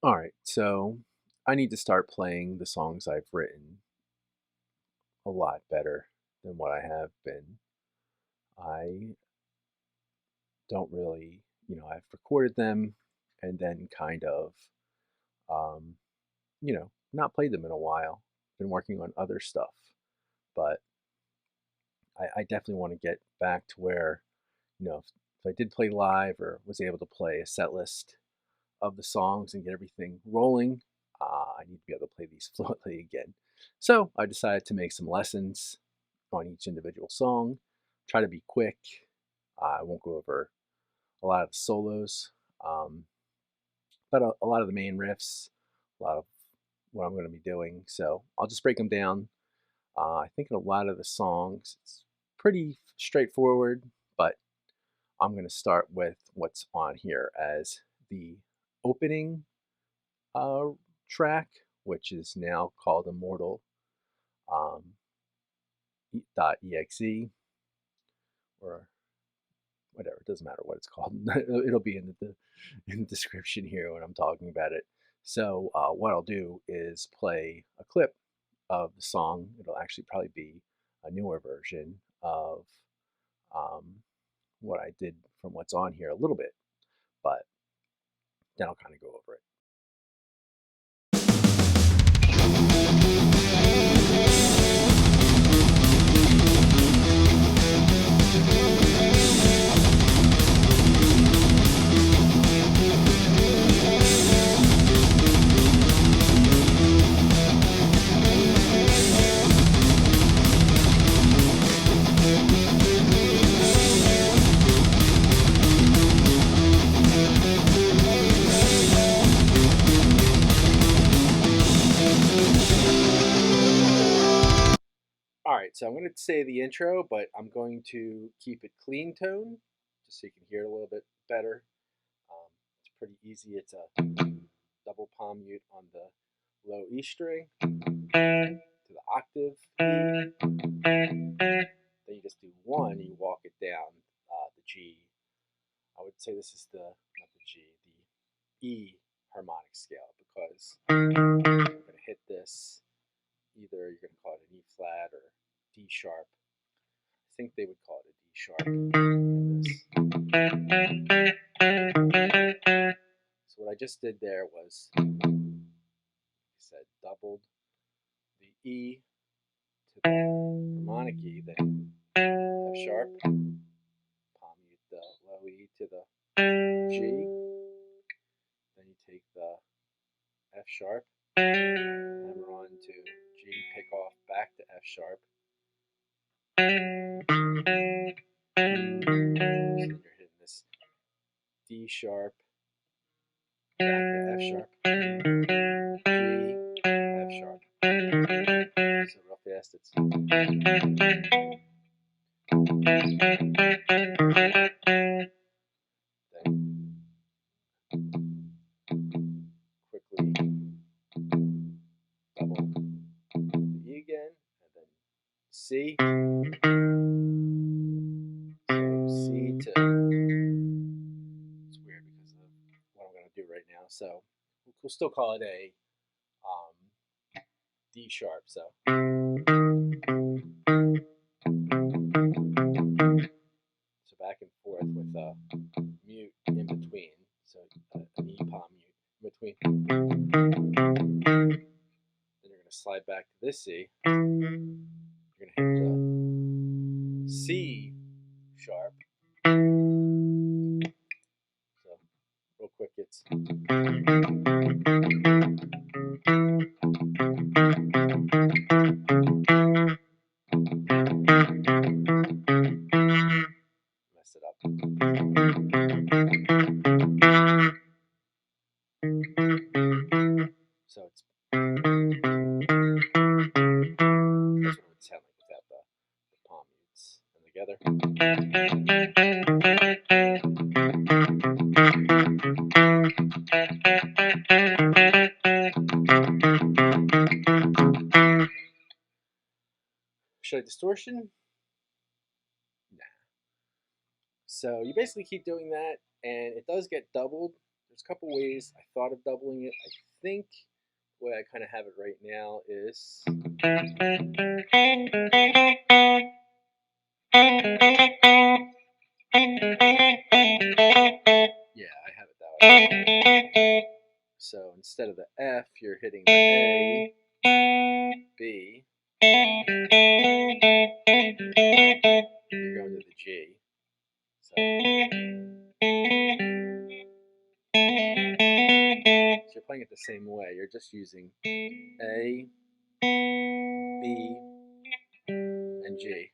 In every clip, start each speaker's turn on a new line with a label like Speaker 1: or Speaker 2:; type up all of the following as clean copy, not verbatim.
Speaker 1: All right, so I need to start playing the songs I've written a lot better than what I have been. I don't really, I've recorded them and then kind of, um, not played them in a while. Been working on other stuff, but I definitely want to get back to where, if I did play live or was able to play a set list of the songs and get everything rolling, I need to be able to play these fluently again. So I decided to make some lessons on each individual song, try to be quick. I won't go over a lot of the solos, um, but a lot of the main riffs, a lot of what I'm going to be doing. So I'll just break them down. I think in a lot of the songs, it's pretty straightforward, but I'm going to start with what's on here as the opening uh, track, which is now called Immortal um, .exe or whatever. It doesn't matter what it's called. It'll be in the description here when I'm talking about it. So what I'll do is play a clip of the song. It'll actually probably be a newer version of um, what I did from what's on here a little bit, but then I'll kind of go over it. All right, so I'm going to say the intro, but I'm going to keep it clean tone, just so you can hear it a little bit better. It's pretty easy. It's a double palm mute on the low E string to the octave E. Then you just do one, and you walk it down the G. I would say this is not the G, the E harmonic scale, because you're going to hit this. Either you're going to call it an E flat or D sharp. I think they would call it a D sharp. So what I just did there was, like I said, doubled the E to the harmonic E, then F sharp, palm mute the low E to the G, then you take the F sharp, hammer on to G, pick off back to F sharp. So then you're hitting this D sharp, back to F sharp, G, F sharp. So real fast, it's then quickly double the E again, and then C. So C to, it's weird because of what I'm going to do right now. So we'll still call it a D sharp. So back and forth with a mute in between. So an E palm mute in between. Then you're going to slide back to this C. You're going to hit the C sharp. So real quick, it's mess it up. So it's that's what it would sound like without the palm mutes and together. Should I distortion? Nah. So you basically keep doing that, and it does get doubled. there's a couple ways I thought of doubling it. I think the way I kind of have it right now is yeah, I have it that way. So instead of the F, you're hitting the A, B, you're going to the G. So you're playing it the same way. You're just using A, B, and G.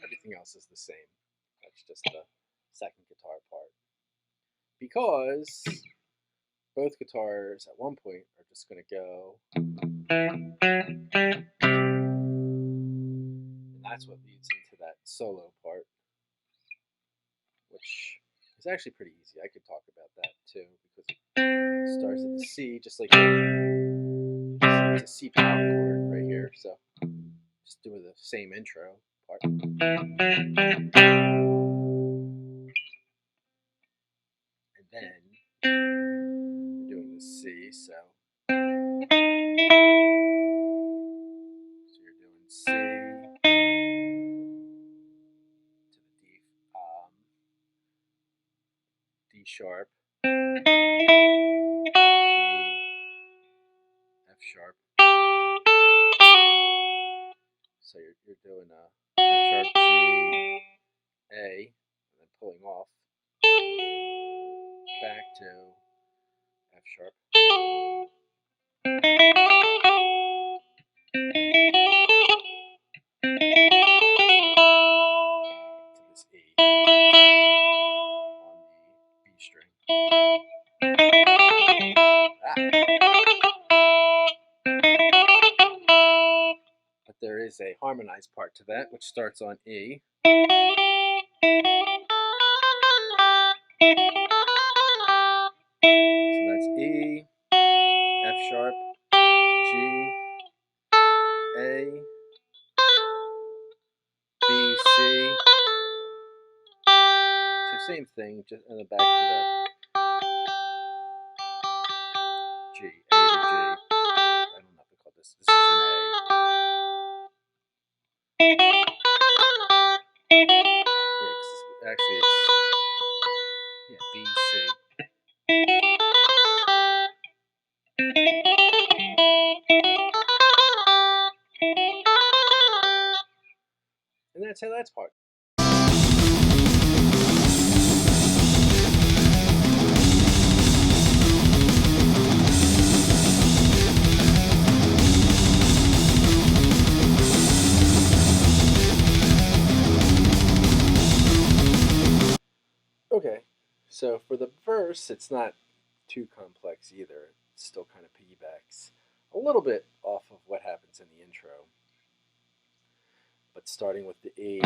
Speaker 1: Everything else is the same. That's just the second guitar part. Because both guitars at one point are just going to go. And that's what leads into that solo part, which is actually pretty easy. I could talk about that too, because it starts at the C, just like it's a C power chord right here. So just doing the same intro part. And then you're doing the C, so you're doing C to the D sharp, E, F sharp. So you're doing a F sharp, G, A, and then pulling off back to F sharp. To this E on the B string. But there is a harmonized part to that, which starts on E. So that's E, F sharp, G, A, B, C. So same thing, just in the back to the G, A to G. I don't know if we call this. This is an A. Yeah, actually it's B, C. And that's how that's part. Okay, so for the verse, it's not too complex either. It still kind of piggybacks a little bit off of what happens in the intro. But starting with the E.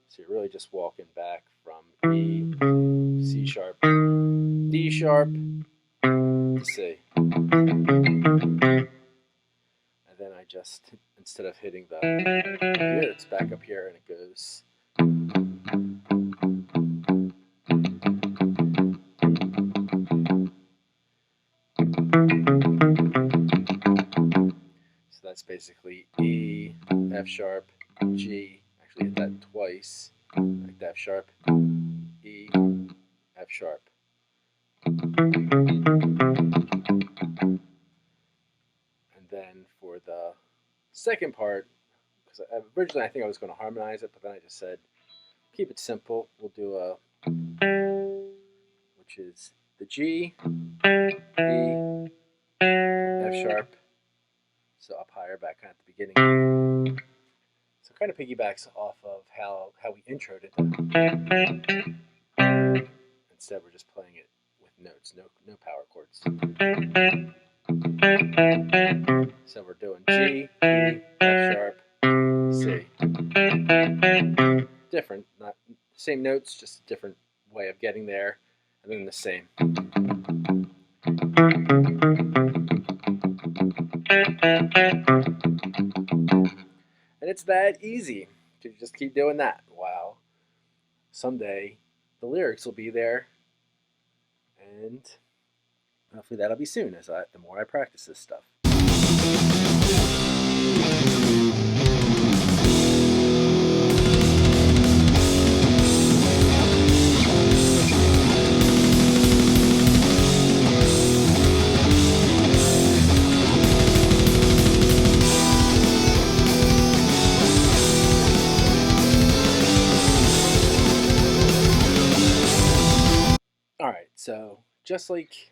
Speaker 1: So you're really just walking back from E, C sharp, D sharp, to C. And then I just, instead of hitting the here, it's back up here and it goes. So that's basically E, F sharp, G. Actually hit that twice, like F sharp, E, F sharp. And then for the second part, because originally I think I was going to harmonize it, but then I just said, keep it simple. We'll do a, which is the G, E, F sharp, so up higher, back kind of at the beginning. So it kind of piggybacks off of how we introed it. Instead, we're just playing it with notes, no power chords. So we're doing G, E, F sharp, C. Different, not the same notes, just a different way of getting there, and then the same. And And it's that easy to just keep doing that. Wow. Someday the lyrics will be there, and hopefully that'll be soon as the more I practice this stuff. All right, so just like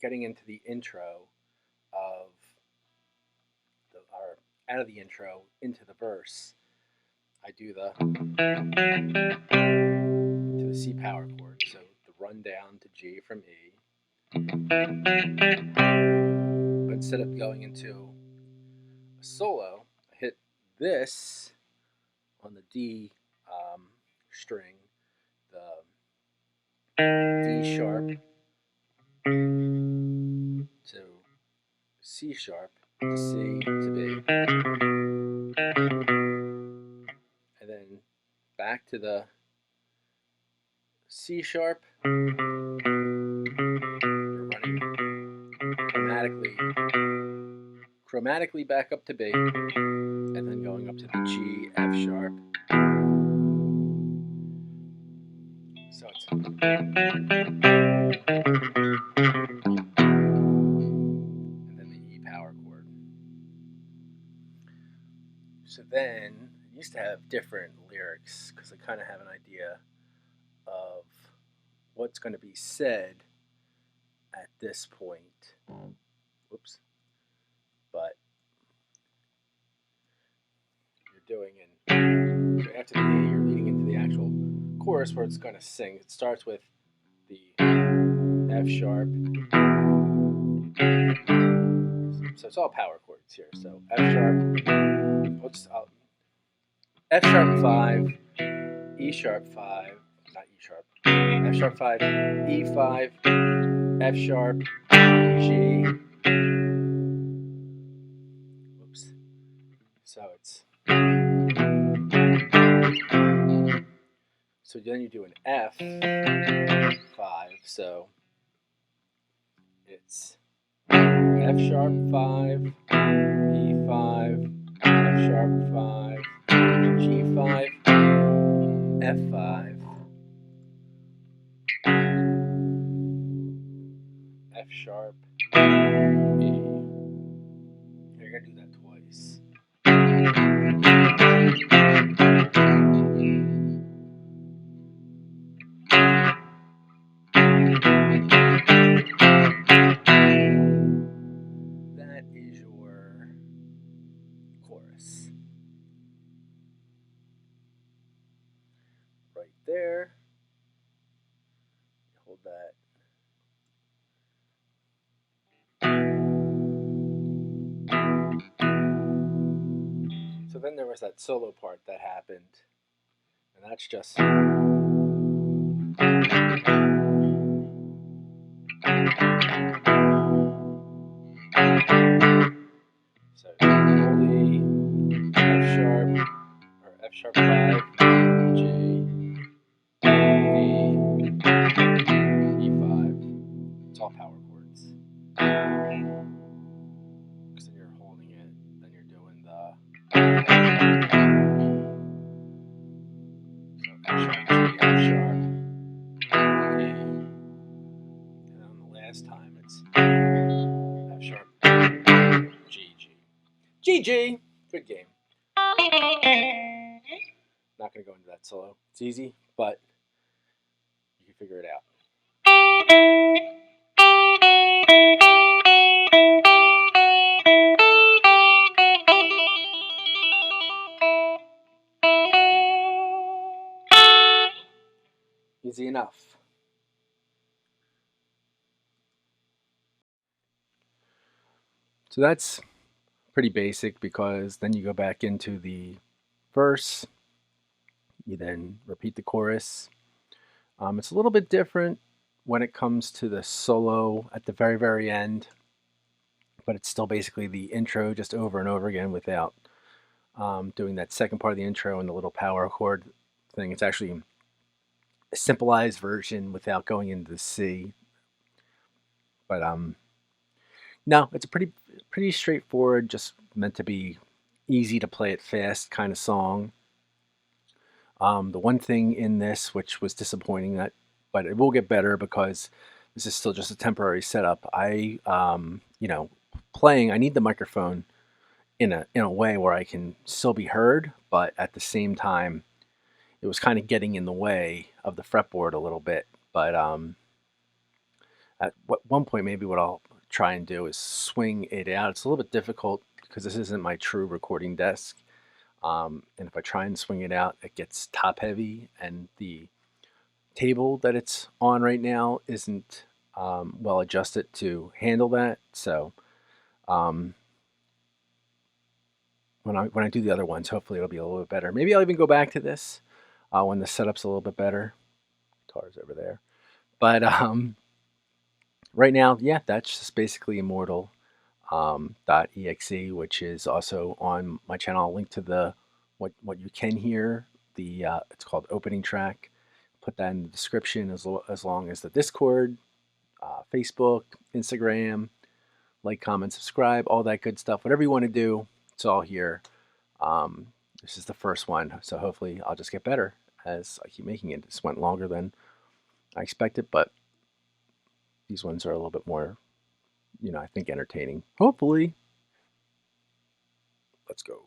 Speaker 1: getting into the intro of or out of the intro into the verse, I do the to the C power chord, so the run down to G from E. But instead of going into a solo, I hit this on the D string, the D sharp to C sharp to C to B, and then back to the C sharp. You're running chromatically back up to B, and then going up to the G, F sharp. So it's and then the E power chord. So then I used to have different lyrics because I kind of have an idea of what's going to be said at this point. Whoops. But you're doing so after the E, you're leading into the actual chorus where it's going to sing. It starts with the F sharp. So it's all power chords here. So F sharp, F sharp 5, E sharp 5, not E sharp, F sharp 5, E 5, F sharp, G. Whoops. So it's. So then you do an F 5. So it's F sharp 5, E 5, F sharp 5, G 5, F 5, F sharp, E. You're going to do that twice. That is your chorus. Right there. Hold that. So then there was that solo part that happened, and that's just. So E, F sharp, or F sharp 5, G, E, E5. It's all power chords. Because then you're holding it, then you're doing the. So F sharp, G, F sharp, E. And then the last time it's F sharp, G, G. GG! Good game. Not going to go into that solo. It's easy, but you can figure it out. Easy enough. So that's pretty basic because then you go back into the verse, you then repeat the chorus. It's a little bit different when it comes to the solo at the very, very end, but it's still basically the intro just over and over again without doing that second part of the intro and the little power chord thing. It's actually a simplified version without going into the C. But no, it's a pretty straightforward, just meant to be easy to play it fast kind of song. The one thing in this which was disappointing, that but it will get better because this is still just a temporary setup. Playing, I need the microphone in a way where I can still be heard, but at the same time, it was kind of getting in the way of the fretboard a little bit. But at one point, maybe what I'll try and do is swing it out. It's a little bit difficult because this isn't my true recording desk. And if I try and swing it out, it gets top heavy, and the table that it's on right now isn't well adjusted to handle that. So um, when I do the other ones, hopefully it'll be a little bit better. Maybe I'll even go back to this when the setup's a little bit better. Guitar's over there, but right now, yeah, that's just basically Immortal .exe, which is also on my channel. I'll link to the what you can hear. The it's called opening track. Put that in the description as long as the Discord, Facebook, Instagram, like, comment, subscribe, all that good stuff. Whatever you want to do, it's all here. This is the first one, so hopefully I'll just get better as I keep making it. This went longer than I expected, but these ones are a little bit more, I think, entertaining. Hopefully. Let's go.